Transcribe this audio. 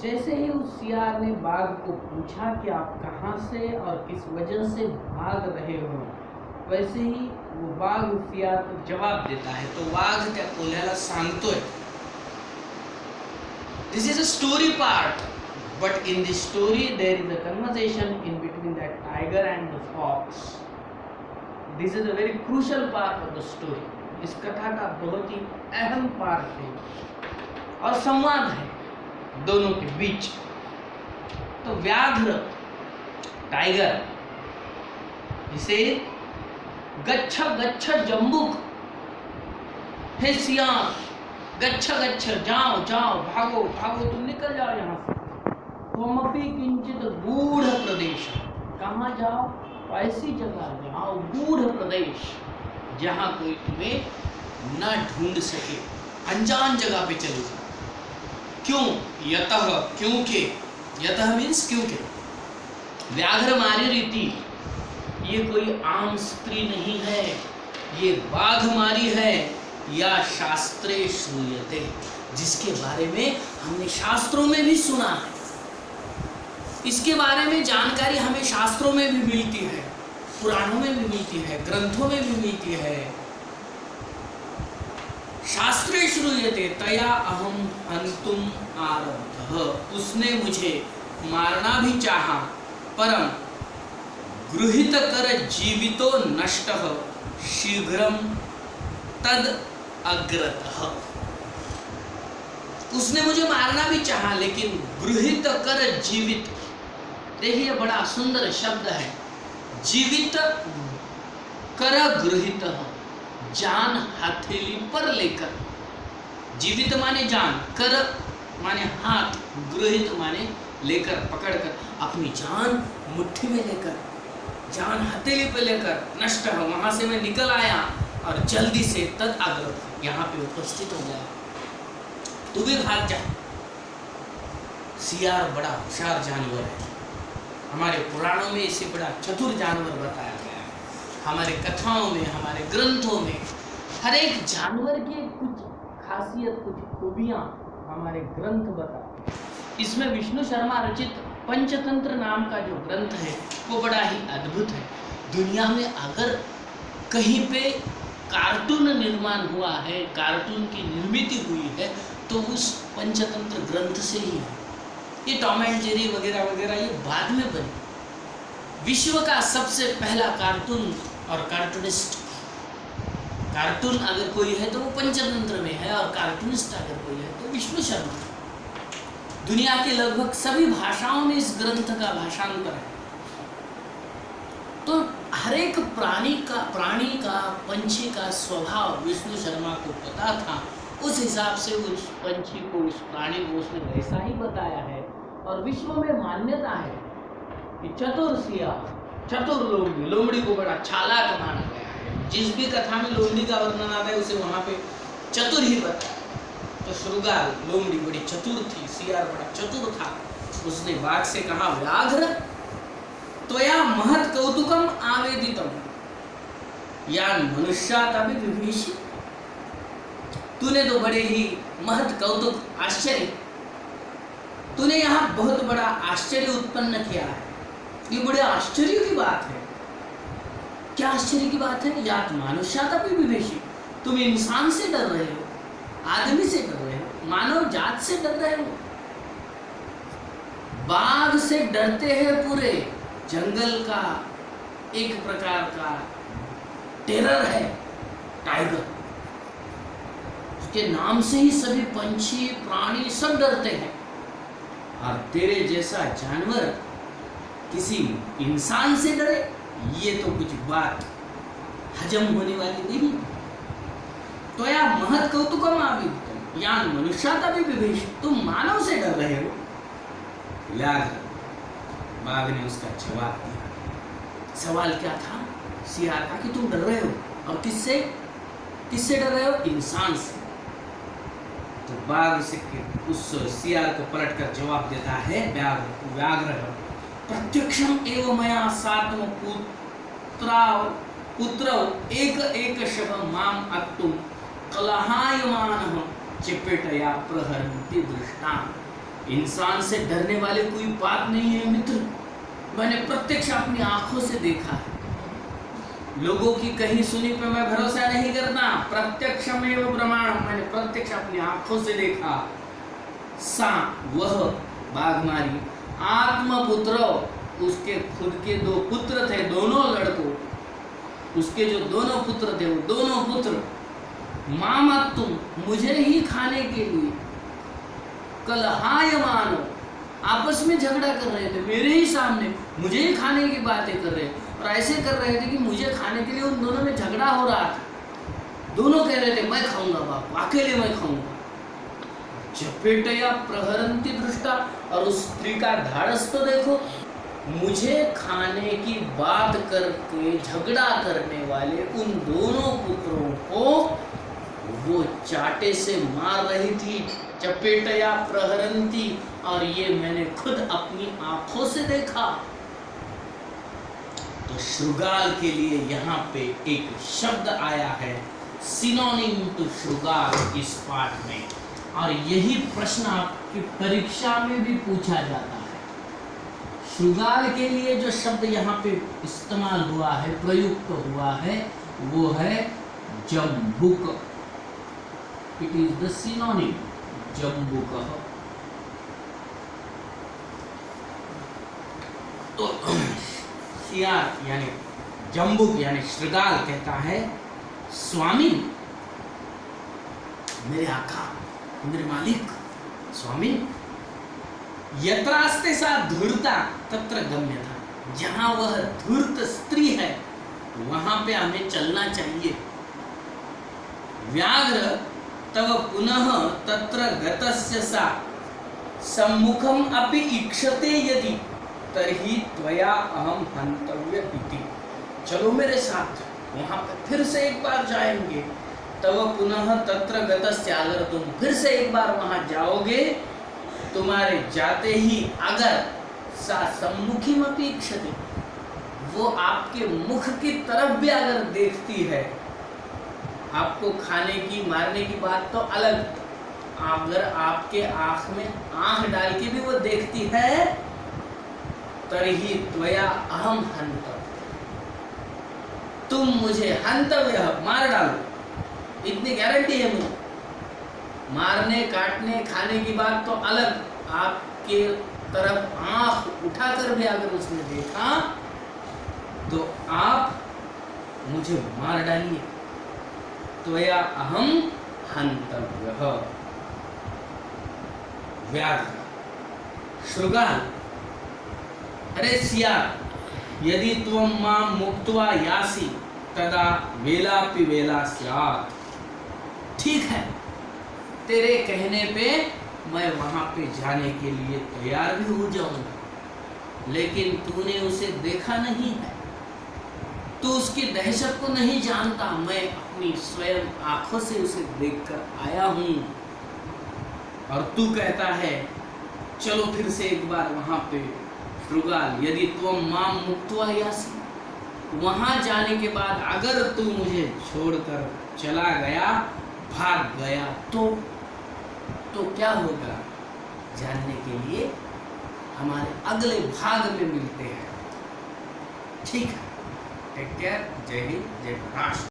जैसे ही उस सियार ने बाघ को पूछा कि आप कहाँ से और किस वजह से भाग रहे हो, वैसे ही वो बाघ उस सियार को जवाब देता है. तो वाघ त्या कोल्ह्याला सांगतोय. This is a story part, but in this story there is a conversation in between that tiger and the fox. This is a very crucial part of the story. इस कथा का बहुत ही अहम पार्ट है और संवाद है दोनों के बीच. तो व्याघ्र टाइगर जिसे गच्छ गच्छ जम्बुक, हे सियार गच्छ गच्छ, जाओ जाओ, भागो भागो, तुम निकल जाओ यहाँ से. त्वमपि किंचित गूढ़ प्रदेश, कहाँ जाओ? ऐसी जगह जाओ, गूढ़ प्रदेश, जहाँ कोई तुम्हें न ढूंढ सके, अनजान जगह पे चले जाओ. क्यों? यतः, क्योंकि. यतः मीन्स क्योंकि. व्याघ्र मारी रीति, ये कोई आम स्त्री नहीं है, ये बाघ मारी है. या शास्त्रे श्रूयते, जिसके बारे में हमने शास्त्रों में भी सुना है. इसके बारे में जानकारी हमें शास्त्रों में भी मिलती है, पुराणों में भी मिलती है, ग्रंथों में भी मिलती है. शास्त्रे श्रूयते तया अहम हन्तुम आरब्धः, उसने मुझे मारना भी चाहा, परम गृहीत कर जीवितो नष्टः शीघ्रम तद अग्रतः. उसने मुझे मारना भी चाहा, लेकिन गृहीत कर जीवित, देखिए बड़ा सुंदर शब्द है. जीवित कर गृहीत, जान हथेली पर लेकर. जीवित माने जान, कर माने हाथ, गृहीत माने लेकर, पकड़कर, अपनी जान मुट्ठी में लेकर, जान हथेली पर लेकर, नष्ट हो, वहां से मैं निकल आया और जल्दी से तद अग्रत, यहाँ पे उपस्थित हो गया. तू भी भाग जा. सियार बड़ा होशियार जानवर है. हमारे पुराणों में इसे बड़ा चतुर जानवर बताया गया है. हमारे कथाओं में, हमारे ग्रंथों में हर एक जानवर की कुछ खासियत, कुछ खूबियाँ हमारे ग्रंथ बताते. इसमें विष्णु शर्मा रचित पंचतंत्र नाम का जो ग्रंथ है वो बड़ा ही अद्भुत है. दुनिया में अगर कहीं पे कार्टून निर्माण हुआ है, कार्टून की निर्मित हुई है, तो उस पंचतंत्र ग्रंथ से ही है. ये टॉम एंड जेरी वगैरह वगैरह ये बाद में बने. विश्व का सबसे पहला कार्टून और कार्टूनिस्ट, कार्टून अगर कोई है तो वो पंचतंत्र में है, और कार्टूनिस्ट अगर कोई है तो विष्णु शर्मा. दुनिया के लगभग सभी भाषाओं में इस ग्रंथ का भाषांतर है. तो हर एक प्राणी का पंछी का स्वभाव विष्णु शर्मा को पता था. उस हिसाब से उस पंछी को, उस प्राणी को उसने वैसा ही बताया है. और विश्व में मान्यता है कि चतुर सियार, चतुर लोमड़ी, लोमड़ी को बड़ा चालाक माना गया है. जिस भी कथा में लोमड़ी का वर्णन आता है उसे वहाँ पे चतुर ही बताया. तो श्रृंगार लोमड़ी बड़ी चतुर थी, सियार बड़ा चतुर था. उसने बाघ से कहा, व्याघ्र त्वया महत् कौतुकम आवेदितम यान मनुष्यादपि विभीषि. तूने तो बड़े ही महत् कौतुक, आश्चर्य, तूने यहाँ बहुत बड़ा आश्चर्य उत्पन्न किया है. ये बड़े आश्चर्य की बात है. क्या आश्चर्य की बात है? यात मनुष्यादपि विभीषि, तुम इंसान से डर रहे हो, आदमी से डर रहे हो, मानव जात से डर रहे हो. बाघ से डरते हैं पूरे जंगल का एक प्रकार का टेरर है टाइगर. उसके नाम से ही सभी पंछी, प्राणी सब डरते हैं. और तेरे जैसा जानवर किसी इंसान से डरे, ये तो कुछ बात हजम होने वाली नहीं. तो या महत् कौतुकम आवेदितम यान मनुष्यादपि विभीषि, तुम मानव से डर रहे हो. व्याघ्र, बाघ ने उसका जवाब दिया. सवाल क्या था सियार का कि तुम डर रहे हो, और किससे डर रहे हो? इंसान से. तो बाघ से उस सियार को पलटकर जवाब देता है व्याघ्र, प्रत्यक्षम एव मया सात्म पुत्र एक एक शव माम अक्तुम कलहायमानः चिपेटया प्रहरन्ति दृष्टान्. इंसान से डरने वाले कोई बात नहीं है मित्र। मैंने प्रत्यक्ष अपनी आंखों से देखा है। लोगों की कहीं सुनी पे मैं भरोसा नहीं करता, प्रत्यक्षमेव प्रमाणम, मैंने प्रत्यक्ष अपनी आंखों से देखा। सा वह बाघमारी आत्मपुत्र, उसके खुद के 2 पुत्र थे, दोनों लड़कों, उसके जो दोनों पुत्र थे वो दोनों पुत्र मामत्तुम, मुझे ही खाने के लिए, कलहायमान, आपस में झगड़ा कर रहे थे मेरे ही सामने, मुझे ही खाने की बातें कर रहे और ऐसे कर रहे थे कि मुझे खाने के लिए उन दोनों में झगड़ा हो रहा था। दोनों कह रहे थे मैं खाऊंगा बाप, अकेले मैं खाऊंगा। चपेटया प्रहरंती दृष्टा, और उस स्त्री का धाड़स तो देखो, मुझे खाने की बात करके झगड़ा करने वाले उन दोनों पुत्रों को वो चाटे से मार रही थी, चपेटया प्रहरंती, और ये मैंने खुद अपनी आंखों से देखा। तो श्रुगाल के लिए यहाँ पे एक शब्द आया है, सिनोनिम टू श्रुगाल इस पाठ में, और यही प्रश्न आपकी परीक्षा में भी पूछा जाता है। श्रुगाल के लिए जो शब्द यहाँ पे इस्तेमाल हुआ है, प्रयुक्त हुआ है, वो है जम्बुक। इट इज द सिनोनिम जम्बुक। तो सियार यानी जम्बुक यानी श्रुगाल कहता है, स्वामी, मेरे आका, मेरे मालिक, स्वामी, यत्रास्ते सा धूर्ता तत्र गम्यता, जहां वह धूर्त स्त्री है वहां पे हमें चलना चाहिए। व्याघ्र तव पुनः तत्र गतस्य सा सम्मुखम अपि इक्षते यदि तर्हि त्वया अहम हंतव्य इति। चलो मेरे साथ, वहां पे फिर से एक बार जाएंगे। तव पुनः तत्र गतस्य, अगर तुम फिर से एक बार वहां जाओगे, तुम्हारे जाते ही अगर सा सम्मुखीम अपि इक्षते, वो आपके मुख की तरफ भी अगर देखती है, आपको खाने की मारने की बात तो अलग, अगर आपके आंख में आंख डाल के भी वो देखती है, तर्हि त्वया अहम हंतव्य, तुम मुझे हंतव्य, मार डालो, इतनी गारंटी है मुझे। मारने काटने खाने की बात तो अलग, आपके तरफ आंख उठाकर भी अगर उसने देखा तो आप मुझे मार डालिए। त्वया अहम हंतव्य। व्याघ्र, श्रुगाल, अरे सिया, यदि त्वं मां मुक्त्वा यासि तदा वेलापि वेला स्यात्। ठीक है, तेरे कहने पे मैं वहां पे जाने के लिए तैयार भी हो जाऊंगा, लेकिन तूने उसे देखा नहीं है, तू उसकी दहशत को नहीं जानता। मैं अपनी स्वयं आंखों से उसे देखकर आया हूं, और तू कहता है चलो फिर से एक बार वहां पे। श्रुगाल, यदि त्वं मां मुक्त्वा यासि, वहां जाने के बाद अगर तू मुझे छोड़कर चला गया, भाग गया, तो क्या होगा, जानने के लिए हमारे अगले भाग में मिलते हैं। ठीक है, टेक केयर, जय हिंद, जय महाराष्ट्र।